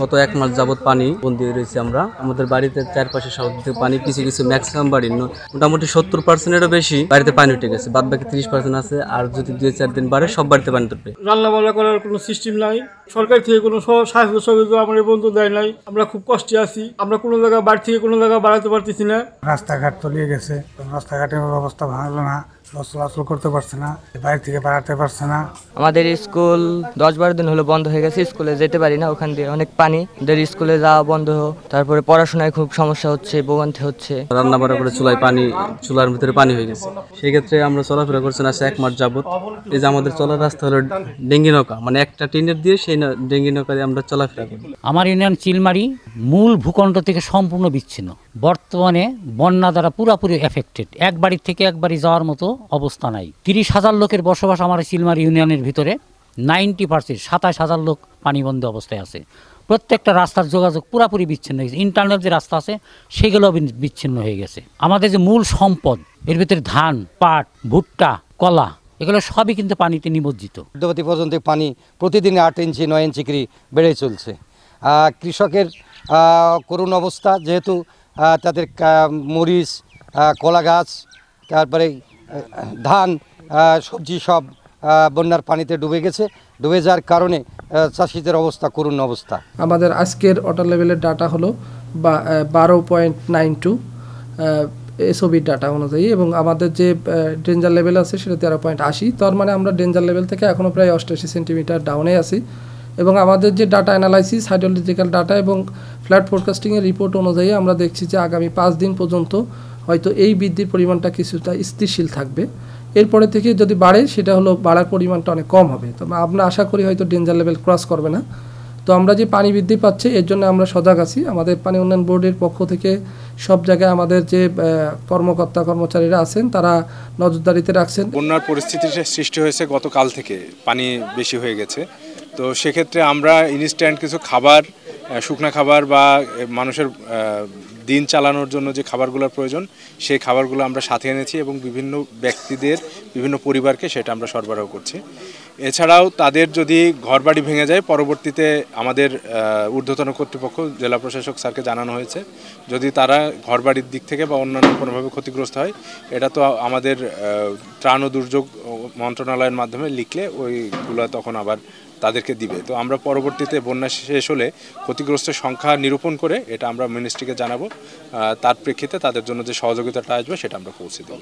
গত ১ মাস যাবত পানি বন্দী রয়েছি আমরা। আমাদের বাড়িতে চারপাশে সব পানি, কিছু কিছু ম্যাক্সিমাম বাড়ি মোটামুটি ৭০%-এরও বেশি বাড়িতে পানি উঠে গেছে। বাদ বাকি ৩০% আছে। আর যদি ২-৪ দিন বাড়ে সব বাড়িতে পানি উঠবে। রান্না বান্না করার কোনো সিস্টেম নাই, সরকার থেকে কোনো সাহায্য সহযোগিতা আমাদের বন্ধু দেয় নাই। আমরা খুব কষ্টে আছি। আমরা কোনো জায়গায় বাড়ি থেকে কোনো জায়গায় বাড়াতে পারতেছি না। রাস্তাঘাট তলিয়ে গেছে, রাস্তাঘাটের অবস্থা ভালো না, বাস চলাচল করতে পারছে না, বাড়ি থেকে বাড়াতে পারছে না। আমাদের স্কুল ১০-১২ দিন হলো বন্ধ হয়ে গেছে, স্কুলে যেতে পারি না, ওখান দিয়ে অনেক পানি, স্কুলে যাওয়া বন্ধ। তারপরে পড়াশোনায় খুব সমস্যা হচ্ছে, ভোগান্তি হচ্ছে। রান্না বান্না করে চুলার ভিতরে পানি হয়ে গেছে। সেই ক্ষেত্রে আমরা চলাফেরা করছি না ১ মাস যাবত। এই যে আমাদের চলার রাস্তা হলো ডেঙ্গি নৌকা, মানে একটা টিনের দিয়ে সেই ডেঙ্গি নৌকা দিয়ে আমরা চলাফেরা করি। আমার ইউনিয়ন চিলমারি মূল ভূখণ্ড থেকে সম্পূর্ণ বিচ্ছিন্ন। বর্তমানে বন্যা দ্বারা পুরোপুরি এফেক্টেড। এক বাড়ির থেকে এক বাড়ি যাওয়ার মতো অবস্থা নাই। ৩০,০০০ লোকের বসবাস আমার চিলমারি ইউনিয়নের ভিতরে। 90% ২৭,০০০ লোক পানিবন্ধ অবস্থায় আছে। প্রত্যেকটা রাস্তার যোগাযোগ পুরোপুরি বিচ্ছিন্ন হয়ে গেছে। ইন্টারনাল যে রাস্তা আছে সেগুলো বিচ্ছিন্ন হয়ে গেছে। আমাদের যে মূল সম্পদ, এর ভিতরে ধান, পাট, ভুট্টা, কলা, এগুলো সবই কিন্তু পানিতে নিমজ্জিত। মধ্যবর্তী পর্যন্ত পানি প্রতিদিন 8 ইঞ্চি 9 ইঞ্চি করে বেড়ে চলছে। কৃষকের করুণ অবস্থা, যেহেতু তাদের মরিচ, কলা গাছ, তারপরে ধান, সবজি সব বন্যার পানিতে ডুবে গেছে। ডুবে যাওয়ার কারণে চাষিদের অবস্থা করুণ অবস্থা। আমাদের আজকের ওয়াটার লেভেলের ডাটা হলো 12.92 এসওবি ডাটা অনুযায়ী, এবং আমাদের যে ডেঞ্জার লেভেল আছে সেটা 13.80। তার মানে আমরা ডেঞ্জার লেভেল থেকে এখনও প্রায় 88 সেন্টিমিটার ডাউনে আছি। এবং আমাদের যে ডাটা অ্যানালাইসিস, হাইড্রোলজিক্যাল ডাটা এবং ফ্ল্যাট ফোরকাস্টিংয়ের রিপোর্ট অনুযায়ী আমরা দেখছি যে আগামী 5 দিন পর্যন্ত হয়তো এই বৃদ্ধির পরিমাণটা কিছুটা স্থিতিশীল থাকবে। এরপরে থেকে যদি বাড়ে সেটা হলো বাড়ার পরিমাণটা অনেক কম হবে। তো আমরা আশা করি হয়তো ডেঞ্জার লেভেল ক্রস করবে না। তো আমরা যে পানি বৃদ্ধি পাচ্ছে এর জন্য আমরা সজাগ আছি। আমাদের পানি উন্নয়ন বোর্ডের পক্ষ থেকে সব জায়গায় আমাদের যে কর্মকর্তা কর্মচারীরা আছেন তারা নজরদারিতে রাখছেন। বন্যার পরিস্থিতি সৃষ্টি হয়েছে গতকাল থেকে, পানি বেশি হয়ে গেছে। তো সেক্ষেত্রে আমরা ইনস্ট্যান্ট কিছু খাবার, শুকনা খাবার বা মানুষের দিন চালানোর জন্য যে খাবারগুলোর প্রয়োজন সেই খাবারগুলো আমরা সাথে এনেছি এবং বিভিন্ন ব্যক্তিদের, বিভিন্ন পরিবারকে সেটা আমরা সরবরাহ করছি। এছাড়াও তাদের যদি ঘরবাড়ি ভেঙে যায়, পরবর্তীতে আমাদের ঊর্ধ্বতন কর্তৃপক্ষ জেলা প্রশাসক স্যারকে জানানো হয়েছে, যদি তারা ঘরবাড়ির দিক থেকে বা অন্যান্য কোনোভাবে ক্ষতিগ্রস্ত হয়, এটা তো আমাদের ত্রাণ ও দুর্যোগ মন্ত্রণালয়ের মাধ্যমে লিখলে ওইগুলো তখন আবার তাদেরকে দিবে। তো আমরা পরবর্তীতে বন্যা শেষ হলে ক্ষতিগ্রস্তের সংখ্যা নিরূপণ করে এটা আমরা মিনিস্ট্রিকে জানাবো। তার প্রেক্ষিতে তাদের জন্য যে সহযোগিতাটা আসবে সেটা আমরা পৌঁছে দেব।